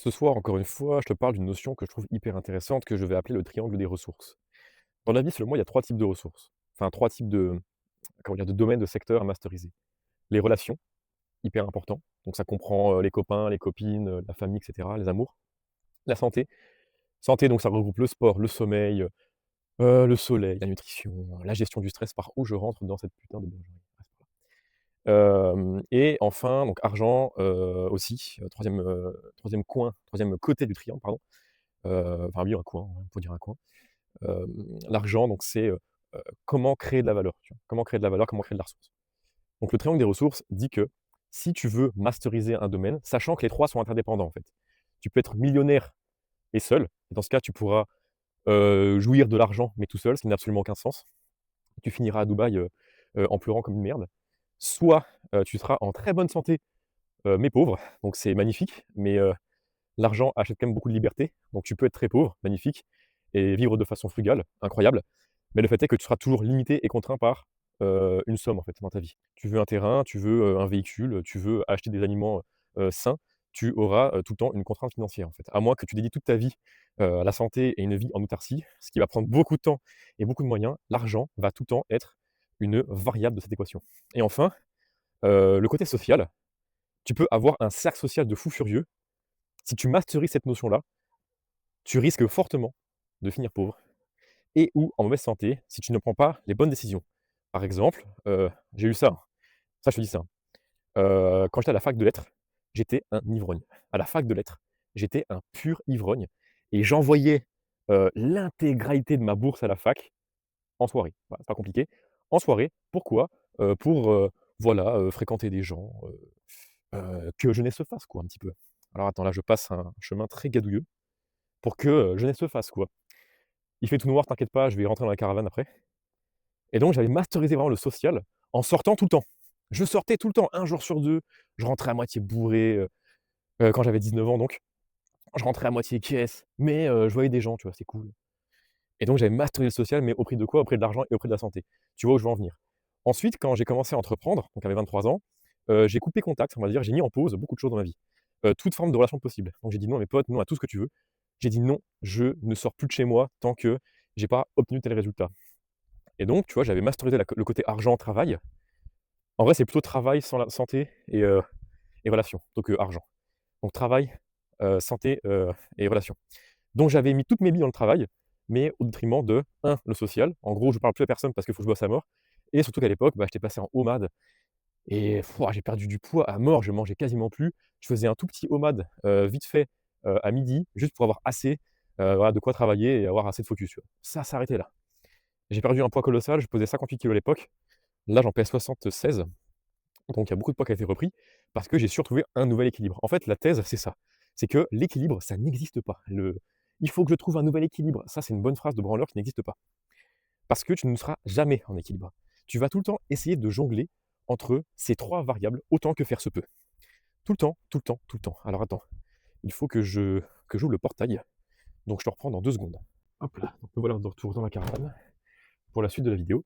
Ce soir, encore une fois, je te parle d'une notion que je trouve hyper intéressante, que je vais appeler le triangle des ressources. Dans la vie, selon moi, il y a 3 types de ressources. Enfin 3 types de, comment dire? De domaines, de secteurs à masteriser. Les relations, hyper important, donc ça comprend, les copains, les copines, la famille et cetera, les amours. La santé, santé donc ça regroupe le sport, le sommeil, le soleil, la nutrition, la gestion du stress. Par où je rentre dans cette putain de bergerie? Bref, et enfin donc argent, aussi, 3e côté du triangle, pardon. Enfin oui, un coin, on peut dire un coin. L'argent donc c'est, comment créer de la valeur, tu vois? Comment créer de la valeur, comment créer de la ressource. Donc le triangle des ressources dit que si tu veux masteriser un domaine, sachant que les 3 sont interdépendants en fait. Tu peux être millionnaire et seul, et dans ce cas tu pourras, jouir de l'argent mais tout seul, ce qui n'a absolument aucun sens. Tu finiras à Dubaï, en pleurant comme une merde. Soit, tu seras en très bonne santé, mais pauvre, donc c'est magnifique, mais l'argent achète quand même beaucoup de liberté, donc tu peux être très pauvre, magnifique, et vivre de façon frugale, incroyable. Mais le fait est que tu seras toujours limité et contraint par, une somme, en fait, dans ta vie. Tu veux un terrain, tu veux, un véhicule, tu veux acheter des aliments, sains, tu auras, tout le temps une contrainte financière, en fait. À moins que tu dédies toute ta vie, à la santé et une vie en autarcie, ce qui va prendre beaucoup de temps et beaucoup de moyens, l'argent va tout le temps être une variable de cette équation. Et enfin, le côté social, tu peux avoir un cercle social de fous furieux. Si tu masterises cette notion-là, tu risques fortement de finir pauvre et ou en mauvaise santé si tu ne prends pas les bonnes décisions. Par exemple, j'ai eu ça, hein, ça je te dis ça, hein, quand j'étais à la fac de lettres, j'étais un ivrogne. À la fac de lettres, j'étais un pur ivrogne et j'envoyais, l'intégralité de ma bourse à la fac en soirée. Voilà, c'est pas compliqué. En soirée, pourquoi? Pour, voilà, fréquenter des gens, que jeunesse se fasse quoi, un petit peu. Alors attends, là je passe un chemin très gadouilleux pour que, jeunesse se fasse quoi. Il fait tout noir, t'inquiète pas, je vais rentrer dans la caravane après. Et donc j'avais masterisé vraiment le social en sortant tout le temps. Je sortais tout le temps, un jour sur 2, je rentrais à moitié bourré, quand j'avais 19 ans donc. Je rentrais à moitié caisse, mais je voyais des gens, tu vois? C'est cool. Et donc j'avais masterisé le social, mais au prix de quoi? Au prix de l'argent et au prix de la santé. Tu vois où je veux en venir? Ensuite, quand j'ai commencé à entreprendre, donc à mes 23 ans, j'ai coupé contact, on va dire, j'ai mis en pause beaucoup de choses dans ma vie. Toute forme de relation possible. Donc j'ai dit non à mes potes, non à tout ce que tu veux. J'ai dit: «Non, je ne sors plus de chez moi tant que j'ai pas obtenu tel résultat». Et donc, tu vois, j'avais masterisé le côté argent, travail. En vrai, c'est plutôt travail, sans la santé et relations, donc argent. Donc travail, santé, et relations. Donc j'avais mis toutes mes billes dans le travail, mais au détriment de un le social. En gros, je parle plus à personne parce qu'il faut que je bosse à mort et surtout qu'à l'époque, bah, j'étais passé en OMAD et j'ai perdu du poids à mort, je mangeais quasiment plus. Je faisais un tout petit OMAD, vite fait, à midi, juste pour avoir assez, voilà, de quoi travailler et avoir assez de focus, tu vois? Ça s'arrêtait là. J'ai perdu un poids colossal, je pesais 58 kilogrammes à l'époque. Là, j'en pèse 76, donc il y a beaucoup de poids qui a été repris parce que j'ai su retrouver un nouvel équilibre. En fait, la thèse, c'est ça. C'est que l'équilibre, ça n'existe pas. «Il faut que je trouve un nouvel équilibre», ça, c'est une bonne phrase de branleur qui n'existe pas. Parce que tu ne seras jamais en équilibre. Tu vas tout le temps essayer de jongler entre ces 3 variables autant que faire se peut. Tout le temps, tout le temps, tout le temps. Alors attends, il faut que j'ouvre le portail, donc je te reprends dans 2 secondes. Hop là, donc me voilà de retour dans la caravane pour la suite de la vidéo.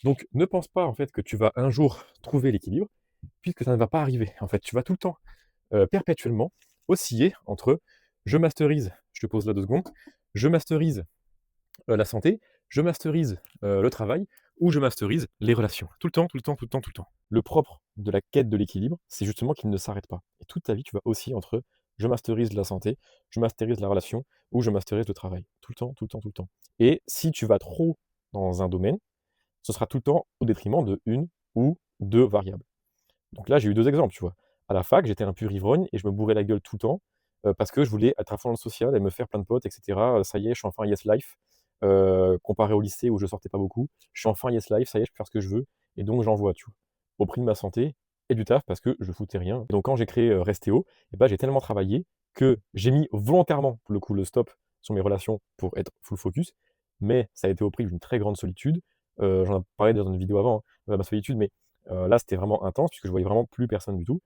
Donc ne pense pas en fait que tu vas un jour trouver l'équilibre, puisque ça ne va pas arriver. En fait, tu vas tout le temps, perpétuellement osciller entre je masterise, je te pose là 2 secondes, je masterise, la santé, je masterise, le travail ou je masterise les relations. Tout le temps, tout le temps, tout le temps, tout le temps. Le propre de la quête de l'équilibre, c'est justement qu'il ne s'arrête pas et toute ta vie, tu vas osciller entre je masterise la santé, je masterise la relation ou je masterise le travail. Tout le temps, tout le temps, tout le temps et si tu vas trop dans un domaine, ce sera tout le temps au détriment de une ou 2 variables. Donc là, j'ai eu 2 exemples, tu vois? À la fac, j'étais un pur ivrogne et je me bourrais la gueule tout le temps, parce que je voulais être à fond dans le social et me faire plein de potes et cetera. Ça y est, je suis enfin yes life, comparé au lycée où je sortais pas beaucoup. Je suis enfin yes life, ça y est, je peux faire ce que je veux et donc j'envoie, tu vois? Au prix de ma santé et du taf parce que je foutais rien. Donc quand j'ai créé, Restéo et bah, j'ai tellement travaillé que j'ai mis volontairement, pour le coup, le stop sur mes relations pour être full focus, mais ça a été au prix d'une très grande solitude. J'en ai parlé dans une vidéo avant, hein, ma solitude, mais là, c'était vraiment intense puisque je voyais vraiment plus personne du tout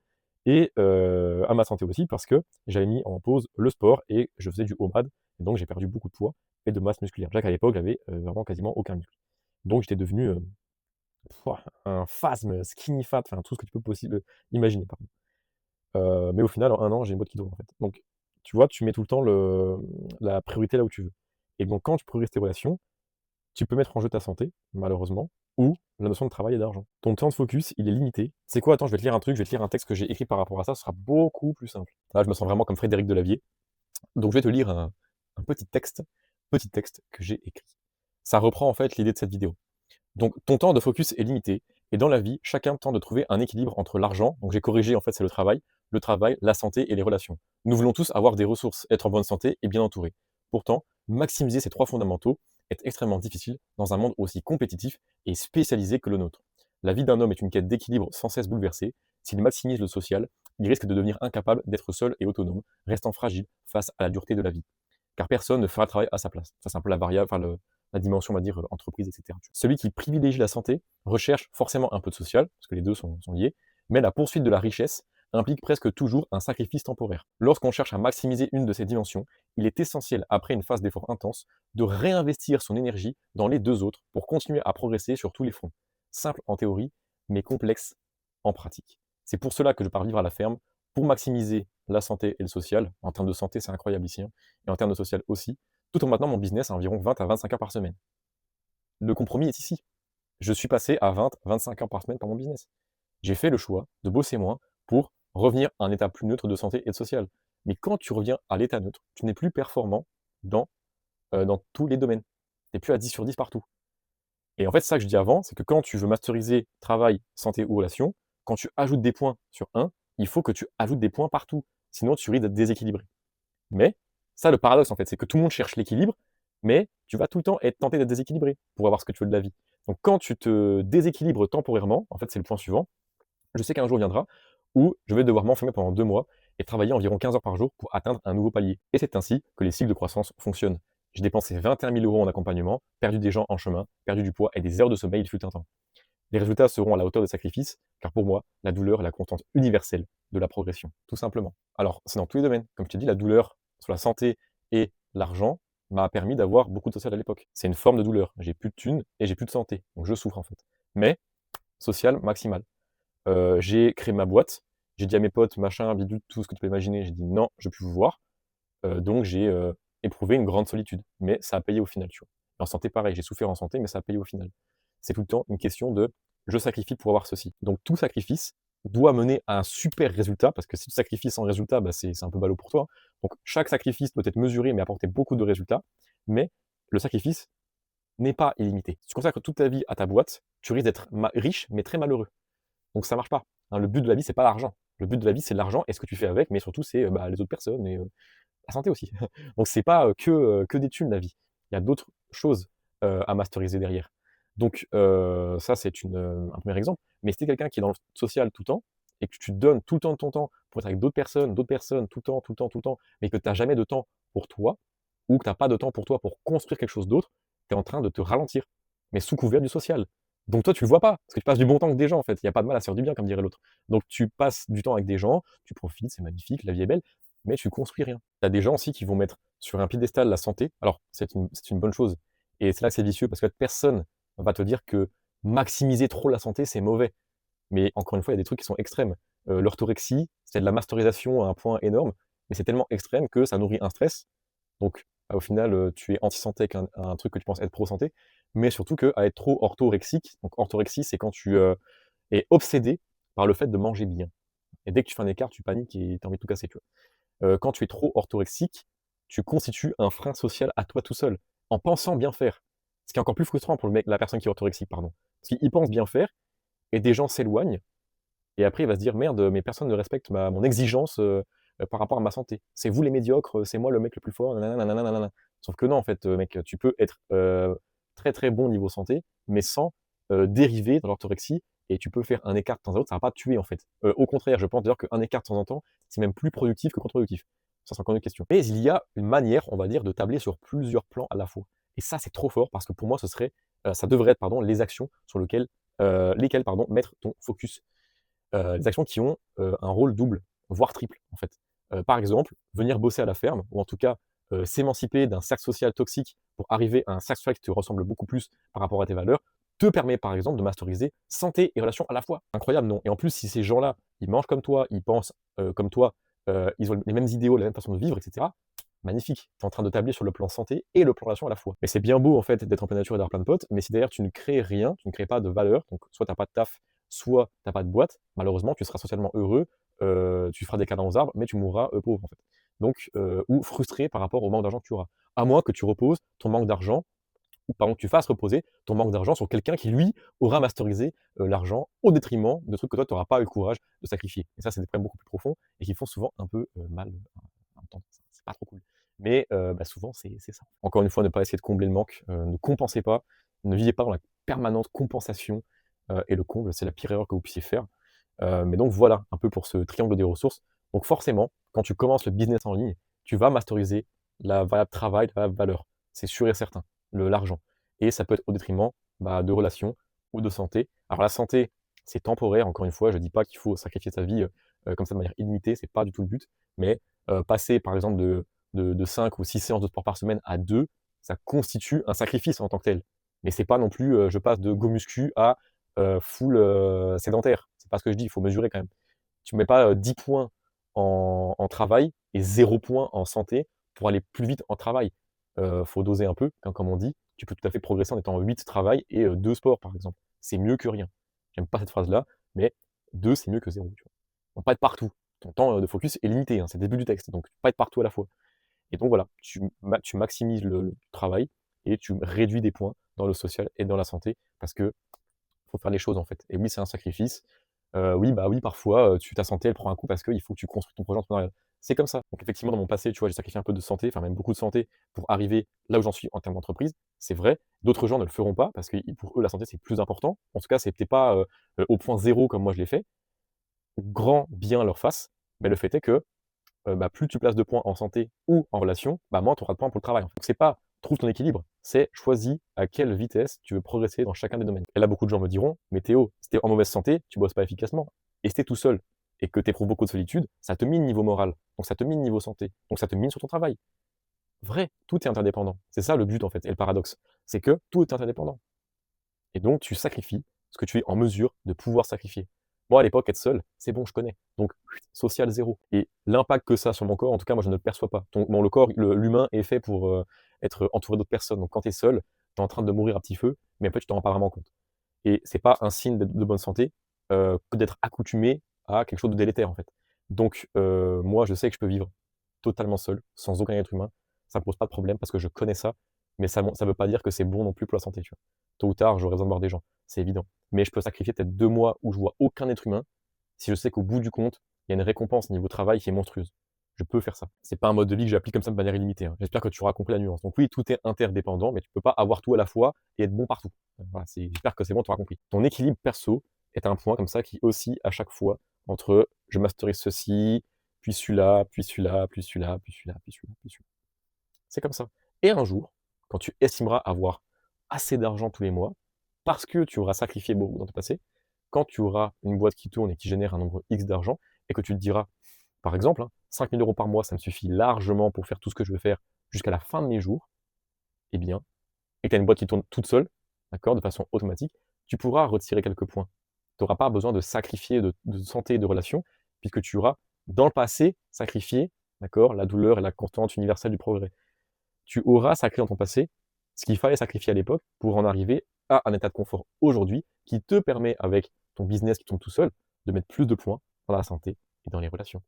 et à ma santé aussi parce que j'avais mis en pause le sport et je faisais du OMAD et donc j'ai perdu beaucoup de poids et de masse musculaire. Déjà qu'à l'époque, j'avais, vraiment quasiment aucun muscle. Donc j'étais devenu, un phasme, skinny fat, enfin tout ce que tu peux possible imaginer, pardon. Mais au final, en 1 an, j'ai une boîte qui tourne, en fait. Donc tu vois, tu mets tout le temps la priorité là où tu veux. Et donc quand tu priorises tes relations, tu peux mettre en jeu ta santé, malheureusement, ou la notion de travail et d'argent. Ton temps de focus, il est limité. C'est quoi? Attends, je vais te lire un truc, je vais te lire un texte que j'ai écrit par rapport à ça, ce sera beaucoup plus simple. Là, je me sens vraiment comme Frédéric Delavier. Donc je vais te lire un petit texte que j'ai écrit. Ça reprend en fait l'idée de cette vidéo. Donc ton temps de focus est limité, et dans la vie, chacun tente de trouver un équilibre entre l'argent, donc j'ai corrigé en fait c'est le travail, la santé et les relations. Nous voulons tous avoir des ressources, être en bonne santé et bien entourés. Pourtant, maximiser ces trois fondamentaux est extrêmement difficile dans un monde aussi compétitif et spécialisé que le nôtre. La vie d'un homme est une quête d'équilibre sans cesse bouleversée. S'il maximise le social, il risque de devenir incapable d'être seul et autonome, restant fragile face à la dureté de la vie. Car personne ne fera le travail à sa place. Ça, c'est un peu la variable, enfin la dimension, on va dire, entreprise, etc. Celui qui privilégie la santé recherche forcément un peu de social, parce que les deux sont liés, mais la poursuite de la richesse implique presque toujours un sacrifice temporaire. Lorsqu'on cherche à maximiser une de ces dimensions, il est essentiel, après une phase d'effort intense, de réinvestir son énergie dans les deux autres pour continuer à progresser sur tous les fronts. Simple en théorie, mais complexe en pratique. C'est pour cela que je pars vivre à la ferme, pour maximiser la santé et le social. En termes de santé, c'est incroyable ici, hein, et en termes de social aussi, tout en maintenant mon business à environ 20 à 25 heures par semaine. Le compromis est ici. Je suis passé à 20-25 heures par semaine par mon business. J'ai fait le choix de bosser moins pour revenir à un état plus neutre de santé et de social. Mais quand tu reviens à l'état neutre, tu n'es plus performant dans, dans tous les domaines. Tu n'es plus à 10 sur 10 partout. Et en fait, ça que je dis avant, c'est que quand tu veux masteriser travail, santé ou relation, quand tu ajoutes des points sur un, il faut que tu ajoutes des points partout. Sinon, tu risques d'être déséquilibré. Mais ça, le paradoxe, en fait, c'est que tout le monde cherche l'équilibre, mais tu vas tout le temps être tenté d'être déséquilibré pour avoir ce que tu veux de la vie. Donc quand tu te déséquilibres temporairement, en fait, c'est le point suivant, je sais qu'un jour viendra où je vais devoir m'enfermer pendant 2 mois et travailler environ 15 heures par jour pour atteindre un nouveau palier. Et c'est ainsi que les cycles de croissance fonctionnent. J'ai dépensé 21 000 € en accompagnement, perdu des gens en chemin, perdu du poids et des heures de sommeil il fut un temps. Les résultats seront à la hauteur des sacrifices, car pour moi, la douleur est la constante universelle de la progression, tout simplement. Alors, c'est dans tous les domaines. Comme je t'ai dit, la douleur sur la santé et l'argent m'a permis d'avoir beaucoup de social à l'époque. C'est une forme de douleur. J'ai plus de thunes et j'ai plus de santé. Donc je souffre en fait. Mais social maximal. J'ai créé ma boîte. J'ai dit à mes potes, machin, bidule, tout ce que tu peux imaginer. J'ai dit non, je ne veux plus vous voir. Donc j'ai éprouvé une grande solitude. Mais ça a payé au final, tu vois. Et en santé, pareil. J'ai souffert en santé, mais ça a payé au final. C'est tout le temps une question de je sacrifie pour avoir ceci. Donc tout sacrifice doit mener à un super résultat, parce que si tu sacrifies sans résultat, bah, c'est un peu ballot pour toi. Donc chaque sacrifice doit être mesuré, mais apporter beaucoup de résultats. Mais le sacrifice n'est pas illimité. Si tu consacres toute ta vie à ta boîte, tu risques d'être riche, mais très malheureux. Donc ça marche pas. Hein, le but de la vie, c'est pas l'argent. Le but de la vie, c'est l'argent et ce que tu fais avec, mais surtout, c'est bah, les autres personnes et la santé aussi. Donc c'est pas que des thunes, la vie. Il y a d'autres choses à masteriser derrière. Donc ça, c'est un premier exemple. Mais si tu es quelqu'un qui est dans le social tout le temps, et que tu te donnes tout le temps de ton temps pour être avec d'autres personnes, tout le temps, tout le temps, tout le temps, mais que tu n'as jamais de temps pour toi, ou que tu n'as pas de temps pour toi pour construire quelque chose d'autre, tu es en train de te ralentir, mais sous couvert du social. Donc toi, tu le vois pas, parce que tu passes du bon temps avec des gens, en fait. Il n'y a pas de mal à se faire du bien, comme dirait l'autre. Donc tu passes du temps avec des gens, tu profites, c'est magnifique, la vie est belle, mais tu construis rien. Tu as des gens aussi qui vont mettre sur un piédestal la santé. Alors, c'est une bonne chose. Et c'est là que c'est vicieux, parce que personne va te dire que maximiser trop la santé, c'est mauvais. Mais encore une fois, il y a des trucs qui sont extrêmes. L'orthorexie, c'est de la masterisation à un point énorme, mais c'est tellement extrême que ça nourrit un stress. Donc, au final, tu es anti-santé avec un truc que tu penses être pro-santé, mais surtout qu'à être trop orthorexique, donc orthorexie, c'est quand tu es obsédé par le fait de manger bien. Et dès que tu fais un écart, tu paniques et tu as envie de tout casser, tu vois. Quand tu es trop orthorexique, tu constitues un frein social à toi tout seul, en pensant bien faire. Ce qui est encore plus frustrant pour la personne qui est orthorexique, pardon. Parce qu'il pense bien faire, et des gens s'éloignent, et après il va se dire: «Merde, mais personne ne respecte mon exigence, par rapport à ma santé. C'est vous les médiocres, c'est moi le mec le plus fort, nanana, nanana, nanana». Sauf que non, en fait, mec, tu peux être, très, très bon niveau santé, mais sans, dériver dans l'orthorexie, et tu peux faire un écart de temps à autre, ça va pas te tuer, en fait. Au contraire, je pense d'ailleurs qu'un écart de temps en temps, c'est même plus productif que contre-productif. Ça, c'est encore une autre question. Mais il y a une manière, on va dire, de tabler sur plusieurs plans à la fois. Et ça, c'est trop fort, parce que pour moi, ça devrait être, pardon, les actions sur lesquelles, pardon, mettre ton focus. Les actions qui ont, un rôle double, voire triple, en fait. Par exemple, venir bosser à la ferme, ou en tout cas, s'émanciper d'un cercle social toxique pour arriver à un cercle social qui te ressemble beaucoup plus par rapport à tes valeurs, te permet, par exemple, de masteriser santé et relations à la fois. Incroyable, non? Et en plus, si ces gens-là, ils mangent comme toi, ils pensent, comme toi, ils ont les mêmes idéaux, la même façon de vivre et cetera. Magnifique, tu es en train de tabler sur le plan santé et le plan relation à la fois. Mais c'est bien beau en fait d'être en pleine nature et d'avoir plein de potes, mais si derrière tu ne crées rien, tu ne crées pas de valeur, donc soit tu as pas de taf, soit tu as pas de boîte, malheureusement tu seras socialement heureux, tu feras des câlins aux arbres, mais tu mourras, pauvre en fait. Donc ou frustré par rapport au manque d'argent que tu auras. À moins que tu reposes ton manque d'argent ou pardon, que tu fasses reposer ton manque d'argent sur quelqu'un qui lui aura masterisé, l'argent au détriment de trucs que toi tu auras pas eu le courage de sacrifier. Et ça, c'est des problèmes beaucoup plus profonds et qui font souvent un peu, mal, en même temps. C'est pas trop cool. Mais bah, souvent c'est ça. Encore une fois, ne pas essayer de combler le manque, ne compensez pas, ne vivez pas dans la permanente compensation, et le comble, c'est la pire erreur que vous puissiez faire. Mais donc voilà, un peu pour ce triangle des ressources. Donc forcément, quand tu commences le business en ligne, tu vas masteriser la variable travail, la variable valeur. C'est sûr et certain, l'argent. Et ça peut être au détriment, bah, de relations ou de santé. Alors la santé, c'est temporaire, encore une fois, je ne dis pas qu'il faut sacrifier sa vie, comme ça de manière illimitée, c'est pas du tout le but. Mais, passer par exemple de 5 ou 6 séances de sport par semaine à 2, ça constitue un sacrifice en tant que tel. Mais c'est pas non plus, je passe de go muscu à, full, sédentaire. C'est pas ce que je dis, il faut mesurer quand même. Tu mets pas, 10 points en travail et 0 point en santé pour aller plus vite en travail. Faut doser un peu, comme on dit. Tu peux tout à fait progresser en étant 8 travail et 2 sport, par exemple. C'est mieux que rien. J'aime pas cette phrase-là, mais 2 c'est mieux que 0, tu vois? Donc pas être partout. Ton temps, de focus est limité, hein, c'est le début du texte, donc pas être partout à la fois. Et donc voilà, tu maximises le travail et tu réduis des points dans le social et dans la santé parce que faut faire les choses, en fait. Et oui, c'est un sacrifice. Oui, bah, oui, parfois, ta santé, elle prend un coup parce qu'il faut que tu construis ton projet entrepreneurial. C'est comme ça. Donc effectivement, dans mon passé, tu vois, j'ai sacrifié un peu de santé, enfin même beaucoup de santé pour arriver là où j'en suis en termes d'entreprise. C'est vrai. D'autres gens ne le feront pas parce que pour eux, la santé, c'est plus important. En tout cas, c'est peut-être pas, au point zéro comme moi je l'ai fait. Grand bien leur face, mais le fait est que bah, plus tu places de points en santé ou en relation, bah, moins tu auras de points pour le travail, en fait. Donc c'est pas trouve ton équilibre, c'est choisis à quelle vitesse tu veux progresser dans chacun des domaines. Et là, beaucoup de gens me diront: «Mais Théo, si tu es en mauvaise santé, tu bosses pas efficacement et si tu es tout seul et que tu éprouves beaucoup de solitude, ça te mine niveau moral, donc ça te mine niveau santé, donc ça te mine sur ton travail». Vrai, tout est interdépendant. C'est ça le but, en fait et le paradoxe, c'est que tout est interdépendant et donc tu sacrifies ce que tu es en mesure de pouvoir sacrifier. Moi, à l'époque, être seul, c'est bon, je connais. Donc, social 0 et l'impact que ça a sur mon corps, en tout cas, moi, je ne le perçois pas. Bon, le corps, l'humain est fait pour, être entouré d'autres personnes. Donc quand tu es seul, tu es en train de mourir à petit feu, mais en fait, tu t'en rends pas vraiment compte et c'est pas un signe de bonne santé, que d'être accoutumé à quelque chose de délétère, en fait. Donc, moi, je sais que je peux vivre totalement seul, sans aucun être humain. Ça me pose pas de problème parce que je connais ça, mais ça veut pas dire que c'est bon non plus pour la santé, tu vois? Tôt ou tard, j'aurai besoin de voir des gens, c'est évident. Mais je peux sacrifier peut-être 2 mois où je vois aucun être humain, si je sais qu'au bout du compte, il y a une récompense niveau travail qui est monstrueuse. Je peux faire ça. C'est pas un mode de vie que j'applique comme ça de manière illimitée, hein. J'espère que tu auras compris la nuance. Donc oui, tout est interdépendant, mais tu peux pas avoir tout à la fois et être bon partout. Voilà, j'espère que c'est bon, tu auras compris. Ton équilibre perso est un point comme ça qui oscille à chaque fois entre je masterise ceci, puis celui-là, puis celui-là, puis celui-là, puis celui-là, puis celui-là, puis celui-là. C'est comme ça. Et un jour, quand tu estimeras avoir assez d'argent tous les mois, parce que tu auras sacrifié beaucoup dans ton passé, quand tu auras une boîte qui tourne et qui génère un nombre X d'argent, et que tu te diras, par exemple, 5 000 € par mois, ça me suffit largement pour faire tout ce que je veux faire jusqu'à la fin de mes jours, eh bien, et que tu as une boîte qui tourne toute seule, d'accord, de façon automatique, tu pourras retirer quelques points. Tu n'auras pas besoin de sacrifier de santé et de relations, puisque tu auras, dans le passé, sacrifié, d'accord, la douleur et la constante universelle du progrès. Tu auras sacrifié dans ton passé ce qu'il fallait sacrifier à l'époque pour en arriver à un état de confort aujourd'hui qui te permet, avec ton business qui tourne tout seul, de mettre plus de points dans la santé et dans les relations.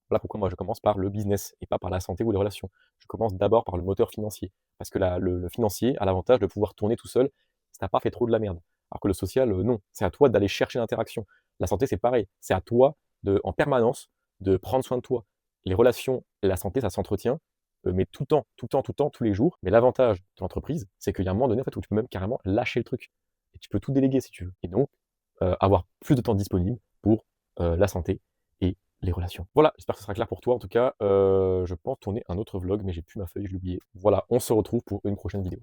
Voilà pourquoi moi je commence par le business et pas par la santé ou les relations. Je commence d'abord par le moteur financier. Parce que le financier a l'avantage de pouvoir tourner tout seul si tu n'as pas fait trop de la merde. Alors que le social, non. C'est à toi d'aller chercher l'interaction. La santé, c'est pareil. C'est à toi, en permanence, de prendre soin de toi. Les relations et la santé, ça s'entretient, mais tout le temps, tout le temps, tout le temps, tous les jours. Mais l'avantage de l'entreprise, c'est qu'il y a un moment donné en fait, où tu peux même carrément lâcher le truc. Et tu peux tout déléguer si tu veux. Et donc, avoir plus de temps disponible pour la santé et les relations. Voilà, j'espère que ce sera clair pour toi. En tout cas, je pense tourner un autre vlog, mais j'ai plus ma feuille, je l'ai oublié. Voilà, on se retrouve pour une prochaine vidéo.